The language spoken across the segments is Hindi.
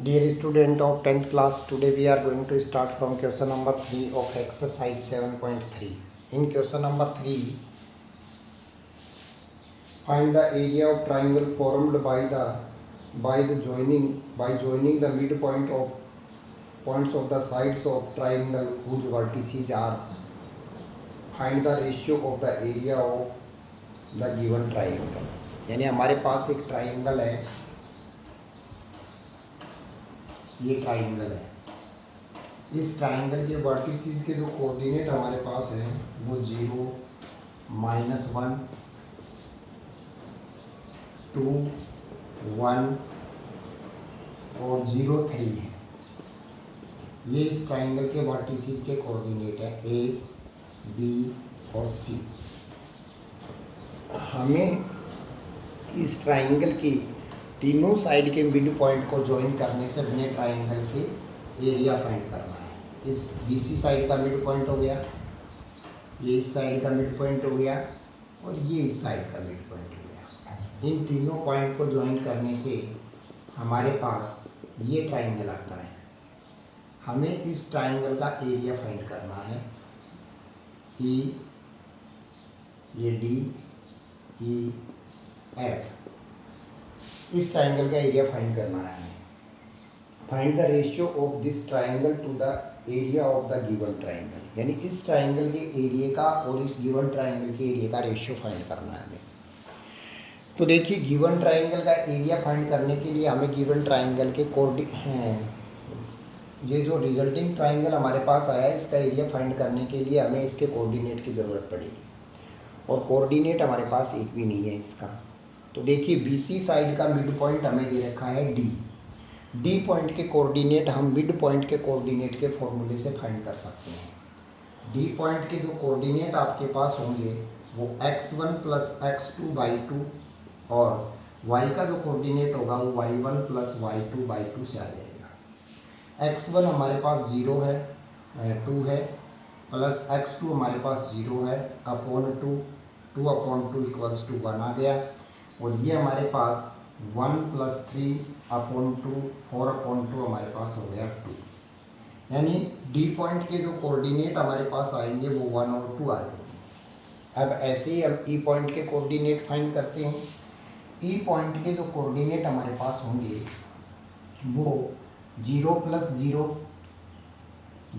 Dear student of 10th class, today we are going to start from question number 3 of exercise 7.3. In question number 3, find the area of triangle formed by joining the midpoint of points of the sides of triangle whose vertices are. Find the ratio of the area of the given triangle. यानी हमारे पास एक ट्राइंगल है, ये ट्राइंगल है। इस ट्राइंगल के वर्टिसेस के जो कोऑर्डिनेट हमारे पास हैं वो 0, -1, 2, 1 और 0, 3 है। ये इस ट्राइंगल के वर्टिसेस के कोऑर्डिनेट है A, B और C। हमें इस ट्राइंगल की तीनों साइड के मिड पॉइंट को ज्वाइन करने से बने ट्राइंगल के एरिया फाइंड करना है। इस BC साइड का मिड पॉइंट हो गया, ये इस साइड का मिड पॉइंट हो गया और ये इस साइड का मिड पॉइंट हो गया। इन तीनों पॉइंट को ज्वाइन करने से हमारे पास ये ट्राइंगल आता है। हमें इस ट्राइंगल का एरिया फाइंड करना है। E, ये D, E, F, इस ट्राइंगल का एरिया फाइंड करना है हमें। Find the ratio of this triangle to the area of the given triangle, यानी इस ट्राइंगल के एरिया का और इस गिवन ट्राइंगल के एरिया का रेशियो फाइंड करना है हमें। तो देखिए, गिवन ट्राइंगल का एरिया फाइंड करने के लिए हमें गिवन ट्राइंगल के ये जो रिजल्टिंग ट्राइंगल हमारे पास आया है, इसका एरिया फाइंड करने के लिए हमें इसके कोऑर्डिनेट की ज़रूरत पड़ेगी और कोऑर्डिनेट हमारे पास एक भी नहीं है इसका। तो देखिए, BC साइड का मिड पॉइंट हमें दे रखा है D पॉइंट के कोऑर्डिनेट हम मिड पॉइंट के कोऑर्डिनेट के फॉर्मूले से फाइंड कर सकते हैं। D पॉइंट के जो कोऑर्डिनेट आपके पास होंगे वो x1 + x2/2 और y का जो कोऑर्डिनेट होगा वो y1 + y2/2 से आ जाएगा। x1 हमारे पास 0 है, 2 है, प्लस x2 हमारे पास 0 है अपॉन 2, 2/2 = 1 आ गया। और ये हमारे पास 1 + 3/2, 4/2 हमारे पास हो गया 2। यानी D पॉइंट के जो कोऑर्डिनेट हमारे पास आएंगे वो 1 और 2 आ जाएंगे। अब ऐसे ही हम E पॉइंट के कोऑर्डिनेट फाइंड करते हैं। E पॉइंट के जो कोऑर्डिनेट हमारे पास होंगे वो 0 + 0,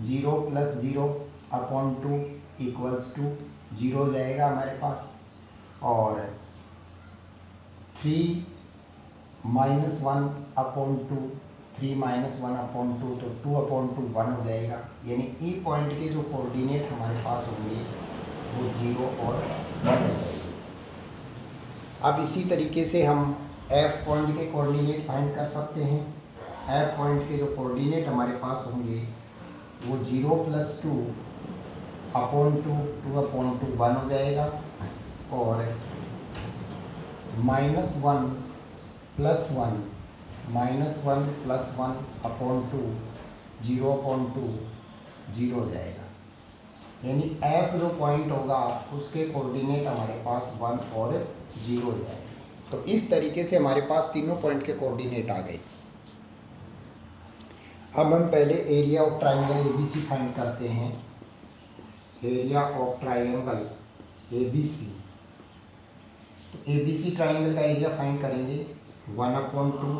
0 + 0/2 = 0 जाएगा हमारे पास। और 3 - 1/2, 3 - 1/2 तो 2/2 1 हो जाएगा। यानी E पॉइंट के जो कोऑर्डिनेट हमारे पास होंगे वो 0 और 1 हो जाएंगे। अब इसी तरीके से हम F पॉइंट के कोऑर्डिनेट फाइंड कर सकते हैं। F पॉइंट के जो कोऑर्डिनेट हमारे पास होंगे वो 0 + 2/2, 2/2 1 हो जाएगा। और -1 + 1, -1 + 1/2, 0/2 0 हो जाएगा। यानी F जो पॉइंट होगा उसके कोऑर्डिनेट हमारे पास 1 और 0 हो जाएगा। तो इस तरीके से हमारे पास तीनों पॉइंट के कोऑर्डिनेट आ गए। अब हम पहले area of triangle ABC find करते हैं। एरिया ऑफ ट्राइंगल ABC, तो ABC ट्राइंगल का एरिया फाइंड करेंगे 1/2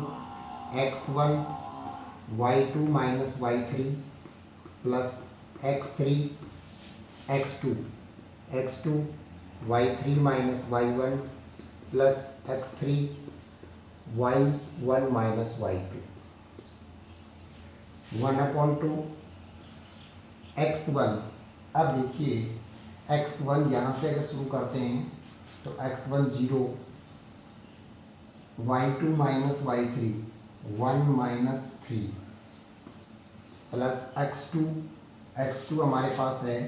x1 y2 - y3 plus x3 x2 y3 - y1 plus x3 y1 - y2, 1/2 x1। अब देखिए, x1 यहाँ से अगर शुरू करते हैं तो x1 0, y2 - y3 1 - 3 plus x2 हमारे पास है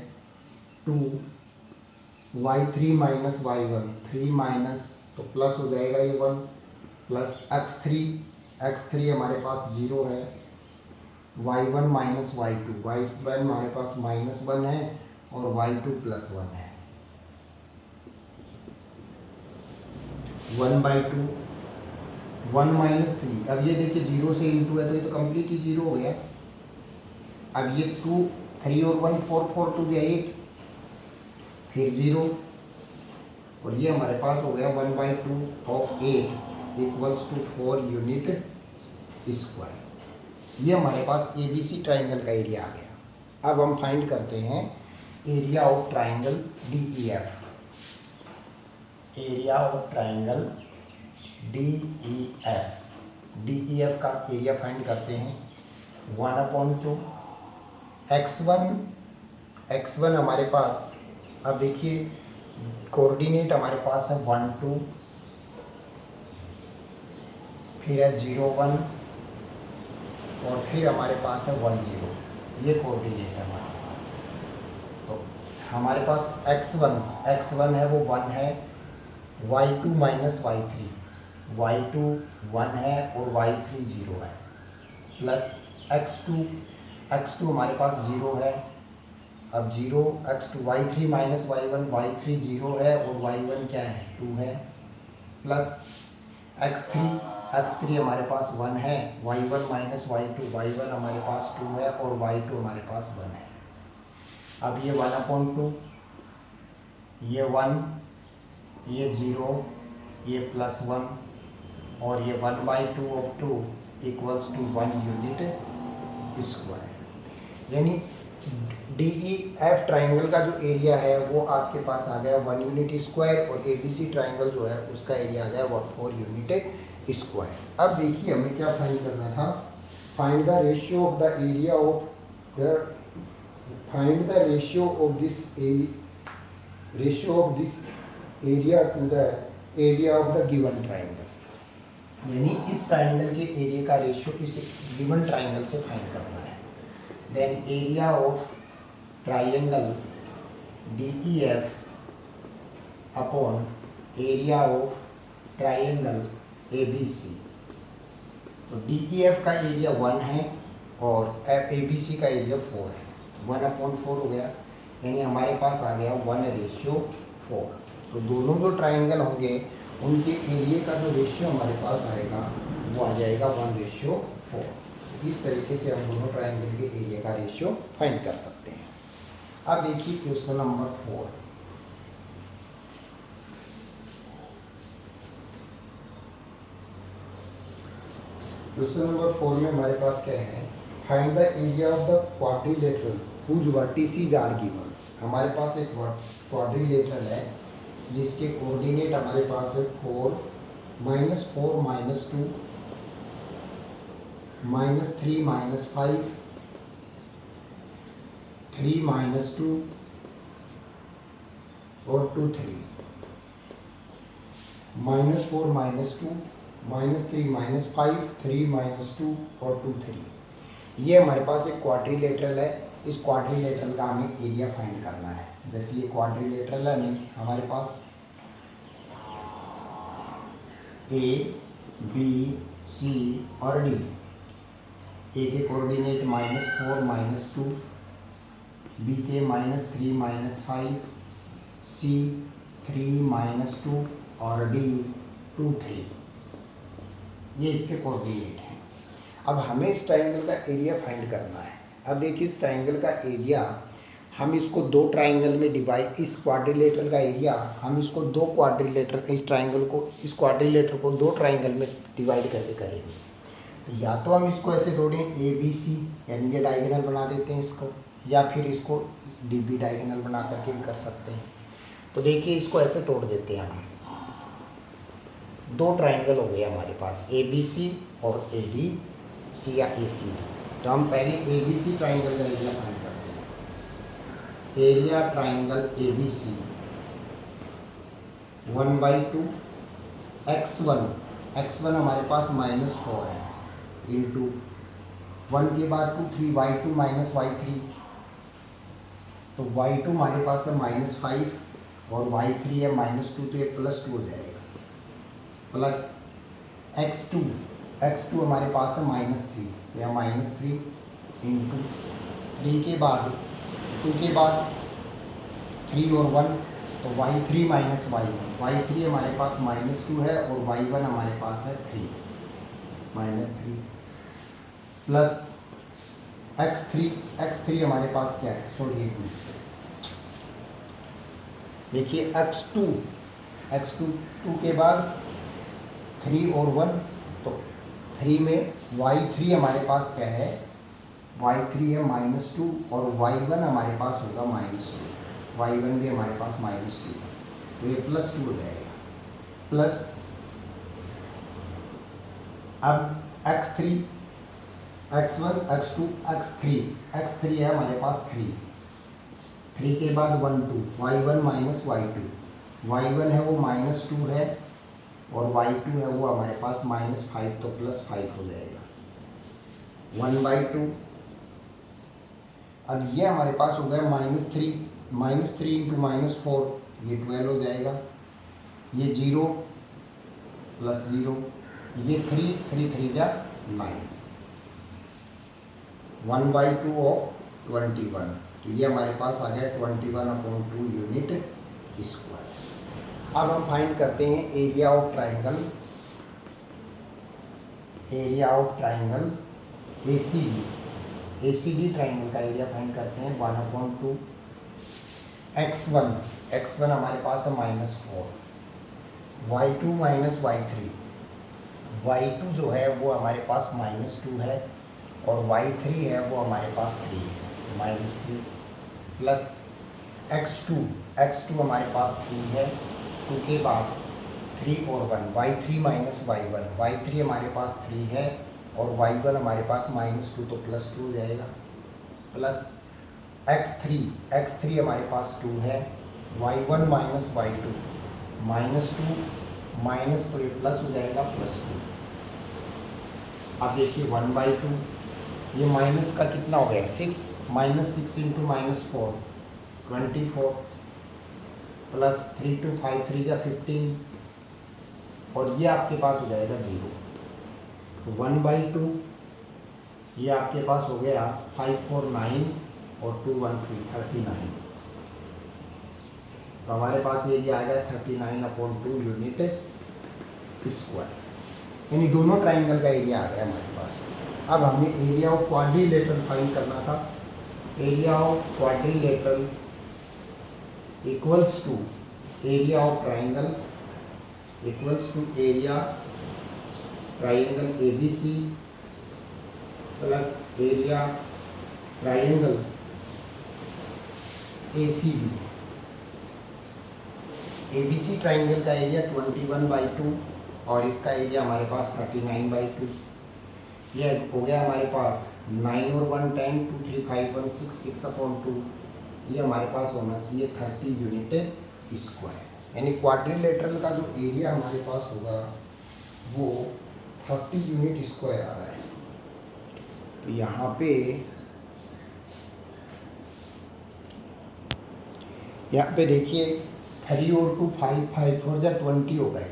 2, y3 - y1 3 तो प्लस हो जाएगा ये 1, प्लस x3 हमारे पास 0 है, y1 - y2, y1 हमारे पास -1 है और y2 +1 है, 1/2 1 माइनस 3, अब ये देखिए 0 से इंटू है तो ये तो कम्प्लीट ही 0 हो गया। अब ये 2, 3 और 1 4, 4 2 गया 8, फिर 0, और ये हमारे पास हो गया 1/2 of 8 equals to 4 unit square. ये हमारे पास ABC ट्राइंगल का एरिया आ गया। अब हम फाइंड करते हैं area of triangle DEF। Area of triangle DEF का एरिया फाइंड करते हैं। 1/2 x1 हमारे पास, अब देखिए कोऑर्डिनेट हमारे पास है 1 2, फिर है 0 1, और फिर हमारे पास है 1 0। ये कोऑर्डिनेट है हमारे पास। तो हमारे पास x1 है वो 1 है, y2 माइनस y3, y2 1 है और y3 0 है, प्लस x2 हमारे पास 0 है। अब 0 x2 y3 minus y1, y3 0 है और y1 क्या है 2 है, प्लस x3 हमारे पास 1 है, y1 माइनस y2, y1 हमारे पास 2 है और y2 हमारे पास 1 है। अब ये 1/2, ये 1, ये 0, ये प्लस 1, और ये 1/2 of 2 equals to 1 unit square. यानी DEF ट्राइंगल का जो एरिया है वो आपके पास आ गया 1 यूनिट स्क्वायर, और ABC ट्राइंगल जो है उसका एरिया आ गया 4 यूनिट स्क्वायर। अब देखिए हमें क्या फाइंड करना था, find the ratio of the area of this area to the area of the given triangle. यानी इस ट्राइंगल के एरिया का रेशियो इस गिवन ट्राइंगल से फाइंड करना है। Then area of triangle DEF upon area of triangle ABC। तो DEF का एरिया 1 है और ABC का एरिया 4 है, 1/4 हो गया, यानी हमारे पास आ गया 1:4। तो दोनों जो ट्राइंगल होंगे उनके एरिया का जो रेशियो हमारे पास आएगा वो आ जाएगा 1:4। इस तरीके से हम दोनों ट्राइंगल के एरिया का रेशियो फाइंड कर सकते हैं। अब देखिए क्वेश्चन नंबर 4। क्वेश्चन नंबर 4 में हमारे पास क्या है, find the area of the quadrilateral whose vertices are given. हमारे पास एक क्वाड्रिलेटरल है जिसके कोऑर्डिनेट हमारे पास है 4 -4 -2 -3 -5 3 -2 और 2 3, -4 -2 -3 -5 3 -2 और 2 3। ये हमारे पास एक क्वाड्रिलेटरल है। इस क्वाड्रिलेटरल का हमें एरिया फाइंड करना है। जैसे ये क्वाड्रिलेटरल है हमारे पास A B C और D। A के कोऑर्डिनेट -4 -2, B के -3 -5, C 3 -2 और D 2 3। ये इसके कोऑर्डिनेट हैं। अब हमें इस ट्राइंगल का एरिया फाइंड करना है। अब देखिए इस ट्राइंगल का एरिया हम इसको दो ट्राइंगल में डिवाइड, इस क्वाड्रिलेटरल का एरिया हम इसको दो क्वाड्रिलेटर, इस ट्राइंगल को, इस क्वाड्रिलेटर को दो ट्राइंगल में डिवाइड करके करेंगे। या तो हम इसको ऐसे तोड़ें ABC, यानी ये डायगोनल बना देते हैं इसको, या फिर इसको DB डायगोनल बना करके भी कर सकते हैं। तो देखिए इसको ऐसे तोड़ देते हैं हम। दो ट्राइंगल हो गए हमारे पास, ABC और ADC या ACD। तो हम पहले ABC ट्राइंगल का एरिया फाइंड करते हैं। एरिया ट्राइंगल ABC 1/2 x1 हमारे पास -4 है, इंटू 1 के बाद 2 3 y2 माइनस y3। तो y2 हमारे पास है -5 और y3 है -2, तो ये +2 हो जाएगा, प्लस x2 हमारे पास है -3, या -3 इंटू 3 के बाद 2 के बाद 3 और 1, तो y3 माइनस y1। y3 हमारे पास -2 है और y1 हमारे पास है 3। -3 प्लस x3 हमारे पास क्या है, सॉरी 2। देखिए x2 के बाद 3 और 1, तो 3 में y3 हमारे पास क्या है, y3 है -2 और y1 हमारे पास होगा -2, y1 भी हमारे पास -2, तो ये +2 हो जाएगा। प्लस अब x3 x1 x2 x3 है हमारे पास 3 के बाद 1 2 y1 माइनस y2 है वो -2 है और y2 है वो हमारे पास -5, तो +5 हो जाएगा 1/2। अब ये हमारे पास हो गया -3 इंटू -4, ये 12 हो जाएगा। ये 0 + 0, ये 3 3 जा 9, 1/2 ऑफ 21, तो ये हमारे पास आ गया 21/2 यूनिट स्क्वायर। अब हम फाइंड करते हैं area of triangle ACD triangle का एरिया फाइंड करते हैं 1/2 x1 हमारे पास है -4, y2 माइनस y3 जो है वो हमारे पास -2 है और y3 है वो हमारे पास 3 है, -3 प्लस x2 हमारे पास 3 है, 2 के बाद 3 और 1, y3 माइनस y3 हमारे पास 3 है और y1 हमारे पास -2, तो +2 हो जाएगा। प्लस x3 हमारे पास 2 है, y1 माइनस y2 -2 माइनस, तो ये प्लस हो जाएगा +2। अब देखिए 1/2, ये माइनस का कितना हो गया 6, -6 इंटू -4 24 प्लस 3 2 5 3 जा 15, और ये आपके पास हो जाएगा 0, तो 1/2 ये आपके पास हो गया 5 4 9 और 2 1 3 39, तो हमारे पास एरिया आ गया 39/2 यूनिट स्क्वायर, यानी दोनों ट्राइंगल का एरिया आ गया हमारे पास। अब हमें एरिया ऑफ क्वाड्रिलेटरल फाइंड करना था। Area of quadrilateral equals to area of triangle equals to area triangle ABC plus area triangle ACD। ABC triangle का एरिया 21/2 और इसका एरिया हमारे पास 39/2, ये हो गया हमारे पास 9 और 1 10 2 3 5 1 6 6/2, ये हमारे पास होना चाहिए 30 यूनिट स्क्वायर, यानी क्वाड्रिलेटरल का जो एरिया हमारे पास होगा वो 30 यूनिट स्क्वायर आ रहा है। तो यहाँ पे देखिए 3 और 2 5 5 4 जा 20 हो गए,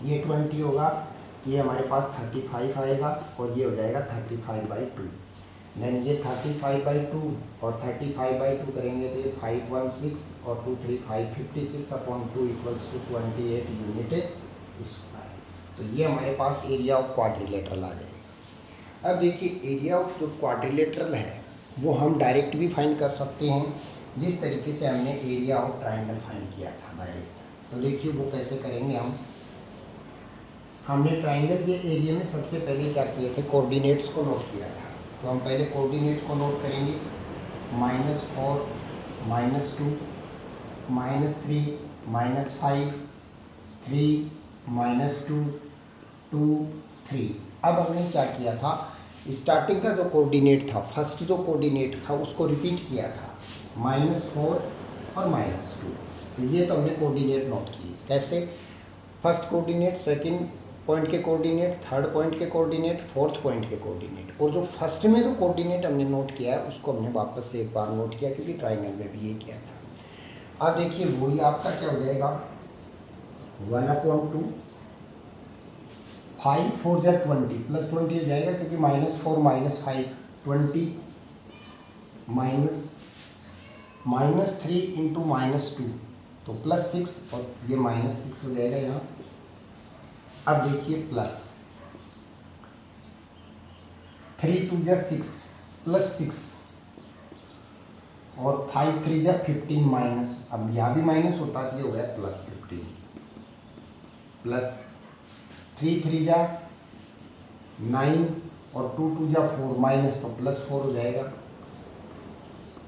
ये 20 होगा, ये हमारे पास 35 आएगा और ये हो जाएगा 35/2, यानी ये 35/2 और 35/2 करेंगे तो ये 5 1 6 और 2 3 5 56/2 इक्वल्स टू 28 यूनिट स्क्वायर। तो ये हमारे पास एरिया ऑफ क्वाड्रिलेटरल आ जाएगा। अब देखिए एरिया ऑफ जो क्वाड्रिलेटरल है वो हम डायरेक्ट भी फाइंड कर सकते हैं, जिस तरीके से हमने एरिया ऑफ ट्राइंगल फाइंड किया था डायरेक्ट। तो देखिए वो कैसे करेंगे हमने ट्राइंगल के एरिया में सबसे पहले क्या किए थे, कोऑर्डिनेट्स को नोट किया था। तो हम पहले कोऑर्डिनेट को नोट करेंगे, -4 -2 -3 -5 3 -2 2 3। अब हमने क्या किया था, स्टार्टिंग का जो कोऑर्डिनेट था, फर्स्ट जो कोऑर्डिनेट था उसको रिपीट किया था, -4 और -2। तो ये तो हमने कोऑर्डिनेट नोट किए। कैसे, फर्स्ट कोऑर्डिनेट, सेकंड पॉइंट के कोऑर्डिनेट, थर्ड पॉइंट के कोऑर्डिनेट, फोर्थ पॉइंट के कोऑर्डिनेट, और जो फर्स्ट में जो कोऑर्डिनेट हमने नोट किया है उसको हमने वापस से एक बार नोट किया, क्योंकि ट्राइंगल में भी ये किया था। अब देखिए वही आपका क्या हो जाएगा 1/2 5 4 जा 20 +20 हो जाएगा, क्योंकि -4 -5 20 -3 इंटू -2 तो +6 और ये -6 हो जाएगा यहाँ। अब देखिए प्लस 3 2 जा 6 प्लस 6 और 5 3 जा 15 माइनस, अब यहाँ भी माइनस होता है, ये हो गया प्लस 15 प्लस 3 3 जा 9 और 2 2 जा 4 माइनस, तो प्लस 4 हो जाएगा,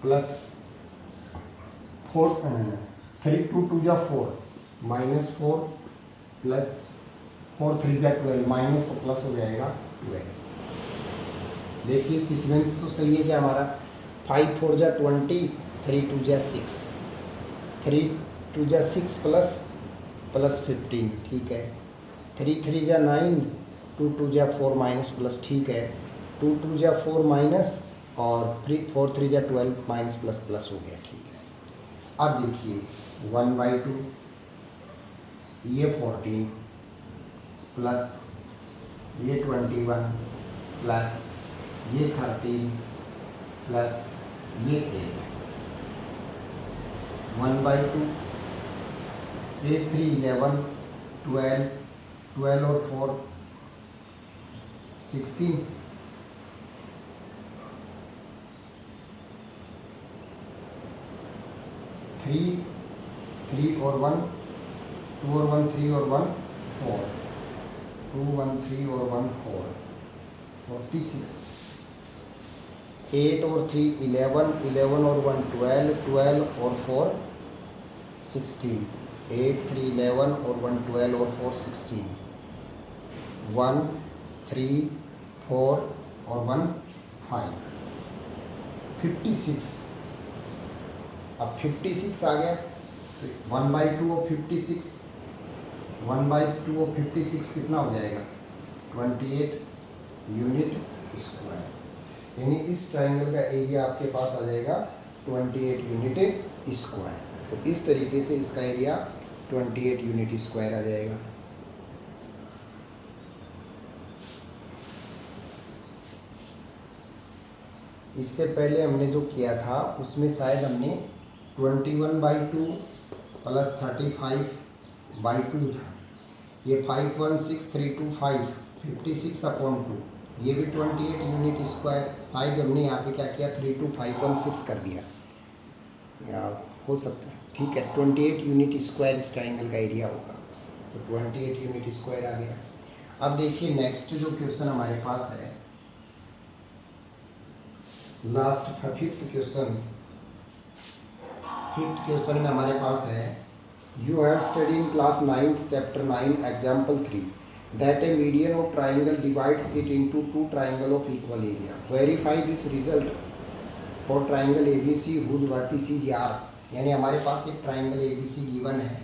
प्लस 4 3 2 2 जा 4 माइनस 4 प्लस 4 3 जा 12 माइनस, तो प्लस हो जाएगा 12। देखिए सीक्वेंस तो सही है क्या हमारा, 5 4 जा 20, 3 2 जा 6, 3 2 जा 6 प्लस 15, ठीक है, 3 3 जा 9, 2 2 जा 4 माइनस प्लस, ठीक है, 2 2 जा 4 माइनस और 4 3 जा 12 माइनस प्लस प्लस हो गया, ठीक है। अब देखिए 1/2 ये 14 प्लस ये 21 प्लस ये 13 प्लस ये 8, 1/2 8 3 11 12 12 और 4 16, 3 3 और 1 2 और 1 3 और 1 4 2 1 3 और 1 4 46, 8 और 3 11 11 और 1 12 12 और 4 16, 8 3 11 और 1 12 और 4 16, 1 3 4 और 1 5 56। अब 56 आ गया, तो 1/2 ऑफ 56, 1/2 ऑफ 56 कितना हो जाएगा, 28 यूनिट स्क्वायर, यानी इस ट्राइंगल का एरिया आपके पास आ जाएगा 28 यूनिट स्क्वायर। तो इस तरीके से इसका एरिया 28 यूनिट स्क्वायर आ जाएगा। इससे पहले हमने जो किया था उसमें शायद हमने 21/2 प्लस 35/2 था, ये 516,325 56/2, ये भी 28 यूनिट स्क्वायर, शायद हमने यहाँ पे क्या किया 32516 कर दिया, या हो सकता है, ठीक है, 28 यूनिट स्क्वायर इस ट्राइंगल का एरिया होगा, तो 28 यूनिट स्क्वायर आ गया। अब देखिए नेक्स्ट जो क्वेश्चन हमारे पास है, लास्ट फिफ्थ क्वेश्चन में हमारे पास है, you have study in class 9th chapter 9 example 3 that a median of triangle divides it into 2 triangle of equal area, verify this result for triangle ABC whose vertices are. यानी हमारे पास एक ट्राइंगल ABC गिवन है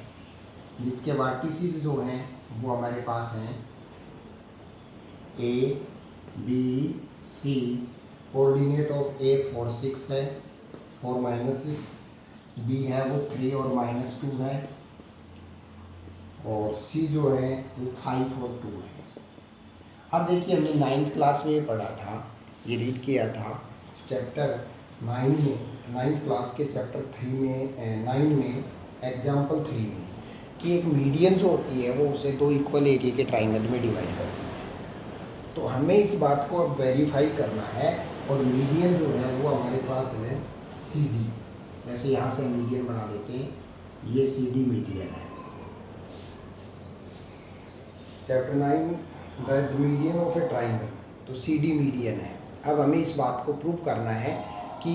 जिसके वर्टिसेस जो हैं वो हमारे पास हैं ABC, कोऑर्डिनेट ऑफ A 4 6 है, 4 -6, B है वो 3 और -2 है, और C जो है वो 5 और 2 है। अब देखिए हमने 9th क्लास में ये पढ़ा था, ये रीड किया था चैप्टर 9 में, 9th क्लास के चैप्टर 9 में एग्जाम्पल 3 में, कि एक मीडियन जो होती है वो उसे 2 इक्वल एरिया के ट्राइंगल में डिवाइड करती है। तो हमें इस बात को अब वेरीफाई करना है, और मीडियन जो है वो हमारे पास है CD, जैसे यहाँ से मीडियन बना देते हैं, ये CD मीडियन है। Chapter 9 the median of A triangle, तो CD मीडियन है। अब हमें इस बात को प्रूव करना है कि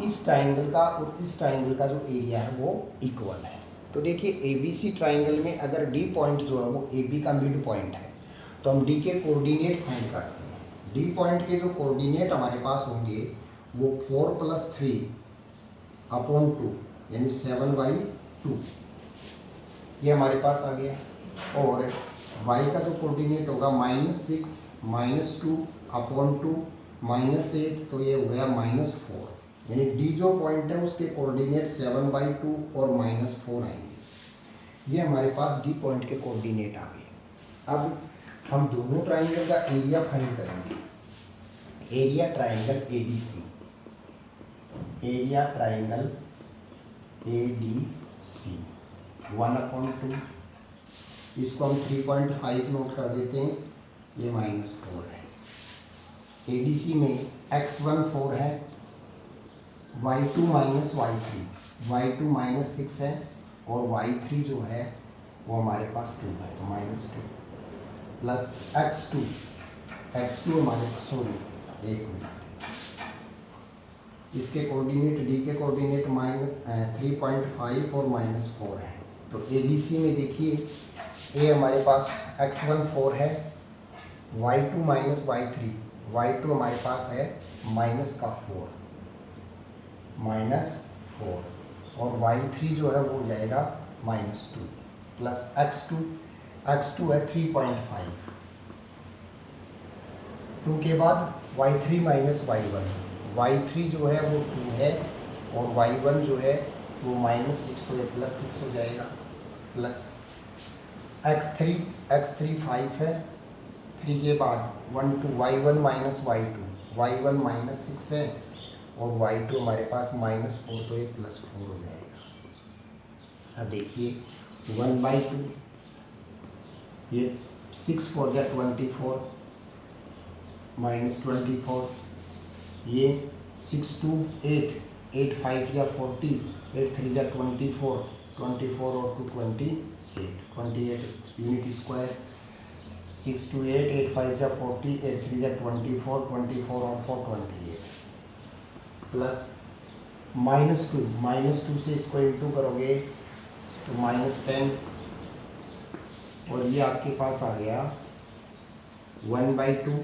इस ट्राइंगल का और इस ट्राइंगल का जो एरिया है वो इक्वल है। तो देखिए ABC ट्राइंगल में अगर D पॉइंट जो है वो AB का मिड पॉइंट है, तो हम D के कोऑर्डिनेट फाइंड करते हैं। D पॉइंट के जो कोऑर्डिनेट हमारे पास होंगे वो 4 + 3/2 यानी 7/2, ये हमारे पास आ गया। और y का जो कोऑर्डिनेट होगा -6 -2/2 -8, तो ये हो गया -4, यानी D जो पॉइंट है उसके कोऑर्डिनेट 7/2 और -4 आएंगे। ये हमारे पास D पॉइंट के कोऑर्डिनेट आ गए। अब हम दोनों ट्राइंगल का एरिया फाइंड करेंगे। Area triangle ADC, area triangle ADC 1/2, इसको हम 3.5 नोट कर देते हैं, ये -4 है। ADC में x1 4 है, y2 minus y3, y2 minus 6 है और y3 जो है वो हमारे पास 2 है, तो -2 प्लस x2 हमारे पास, सॉरी एक मिनट, इसके कोऑर्डिनेट डी के कोऑर्डिनेट -3.5 और -4 है। तो ABC में देखिए ए हमारे पास x1 4 है, y2 माइनस y3, y2 हमारे पास है -4 और y3 जो है वो हो जाएगा -2 प्लस x2 है 3.5, 2 के बाद y3 माइनस y3 जो है वो 2 है और y1 जो है वो -6 तो +6 हो जाएगा, प्लस x3 5 है, 3 के बाद 1 2 y1 माइनस y1 -6 है और y2 हमारे पास -4 तो ये +4 हो जाएगा। अब देखिए 1/2, ये 6 4 जा 24 -24, ये 6 2 8, 8 5 या 40, 8 3 जा 24, 24 और 2 28 यूनिट स्क्वायर, 6 2 8, 8 5 जा 40, 8 3 जा 24, 24 और 4 28 प्लस -2 से इसको इंटू करोगे तो -10 और ये आपके पास आ गया 1/2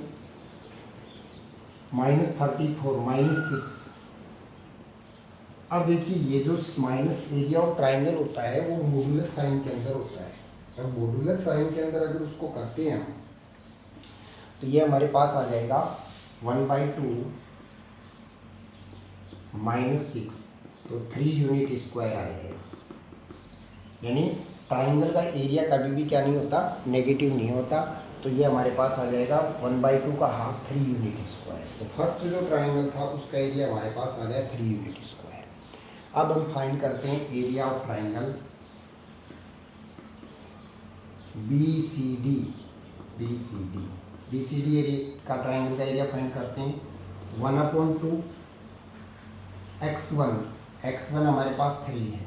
-34 -6। अब देखिए ये जो माइनस एरिया ऑफ ट्राइंगल होता है वो मॉडुलस साइन के अंदर होता है, और मॉडुलस साइन के अंदर अगर उसको करते हैं तो ये हमारे पास आ जाएगा 1/2 -6, तो 3 यूनिट स्क्वायर आएगा। यानी ट्राइंगल का एरिया कभी भी क्या नहीं होता, नेगेटिव नहीं होता, तो ये हमारे पास आ जाएगा 1/2 का हाफ 3 यूनिट स्क्वायर। तो फर्स्ट जो ट्राइंगल था उसका एरिया हमारे पास आ गया 3 यूनिट स्क्वायर। अब हम फाइंड करते हैं area of triangle BCD area का, ट्राइंगल का एरिया फाइंड करते हैं 1/2 x1 हमारे पास 3 है,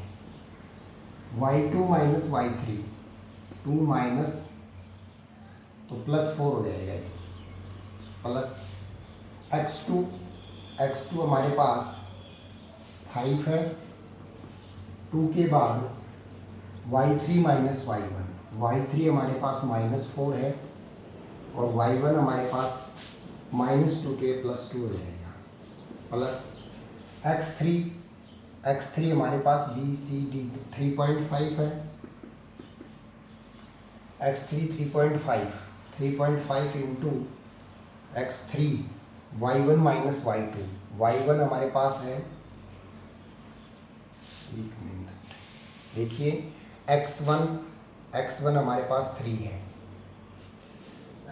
y2 माइनस y3 2 माइनस तो +4 हो जाएगा ये, प्लस x2 हमारे पास 5 है, 2 के बाद y3 माइनस y3 हमारे पास -4 है और y1 हमारे पास -2 के +2 हो जाएगा, प्लस x3 हमारे पास BCD 3.5 है, x3 3.5 into x3 y1 minus y1 हमारे पास है, एक मिनट देखिए x1 हमारे पास 3 है,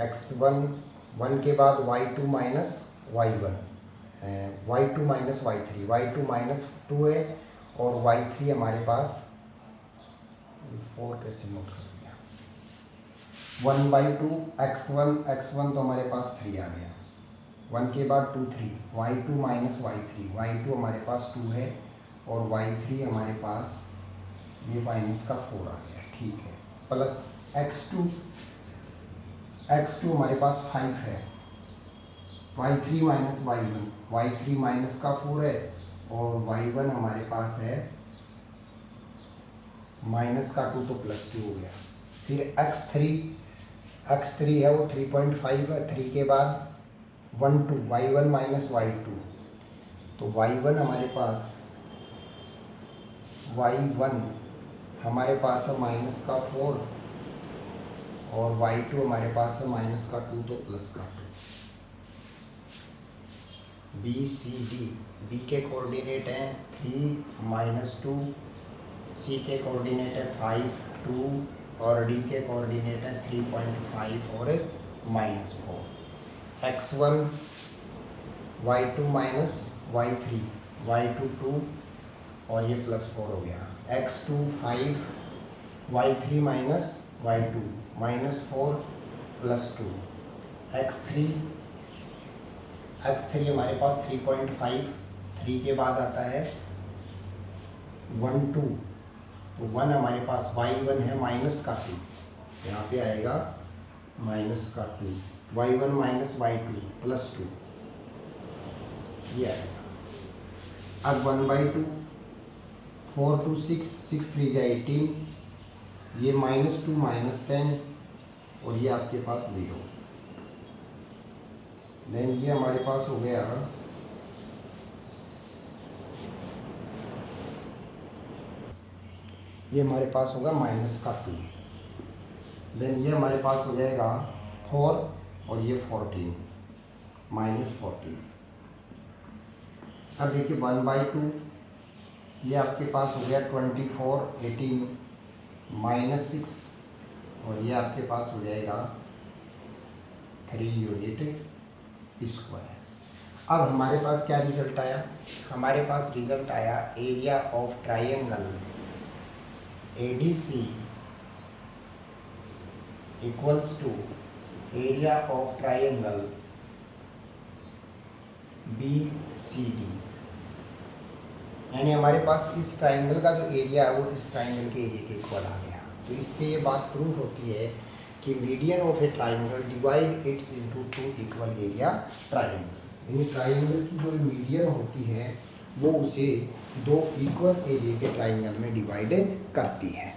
x1 के बाद y2 minus y1, y2 minus y3, y2 -2 है और y3 हमारे पास 4 कैसे नोट कर दिया, 1/2 x1 तो हमारे पास 3 आ गया, 1 के बाद 2 3, y2 माइनस y2 हमारे पास 2 है और y3 हमारे पास ये -4 आ गया, ठीक है, प्लस x2 हमारे पास 5 है, y3 माइनस y3 -4 है और y1 हमारे पास है -2 तो +2 हो गया। फिर x3 है वो 3.5 है, 3 के बाद 1 2 y1 माइनस y2, तो y1 हमारे पास है -4 और y2 हमारे पास है -2 तो +2। बी के कोऑर्डिनेट हैं 3 -2, सी के कोऑर्डिनेट है 5 2 और डी के कोऑर्डिनेट है 3.5 और -4। x1 y2 minus y3, y2 2 और ये +4 हो गया, x2 5 y3 minus y2 -4 +2, x3 x3 हमारे पास 3.5, 3 के बाद आता है 1 2, तो 1 हमारे पास y1 है माइनस का 2, यहाँ पे आएगा माइनस का 2, y1 माइनस y2 प्लस 2, ये आएगा। अब 1/2, 4 2 6, 6 3 जा 18, ये -2 -10 और ये आपके पास 0। देन ये हमारे पास हो गया ये हमारे पास होगा माइनस का 2। देन ये हमारे पास हो जाएगा 4 और ये 14 -14। अब देखिए 1/2, ये आपके पास हो गया 24 18 -6 और ये आपके पास हो जाएगा 3 यूनिट स्क्वायर। अब हमारे पास क्या रिजल्ट आया? हमारे पास रिजल्ट आया area of triangle ADC equals to area of triangle BCD, यानी हमारे पास इस ट्राइंगल का जो एरिया है वो इस ट्राइंगल के एरिया के इक्वल आ गया। तो इससे ये बात प्रूव होती है कि median of A triangle divide it's into 2 equal area triangle, यानी ट्राइंगल की जो मीडियन होती है वो उसे 2 इक्वल एरिया के ट्राइंगल में डिवाइड करती है।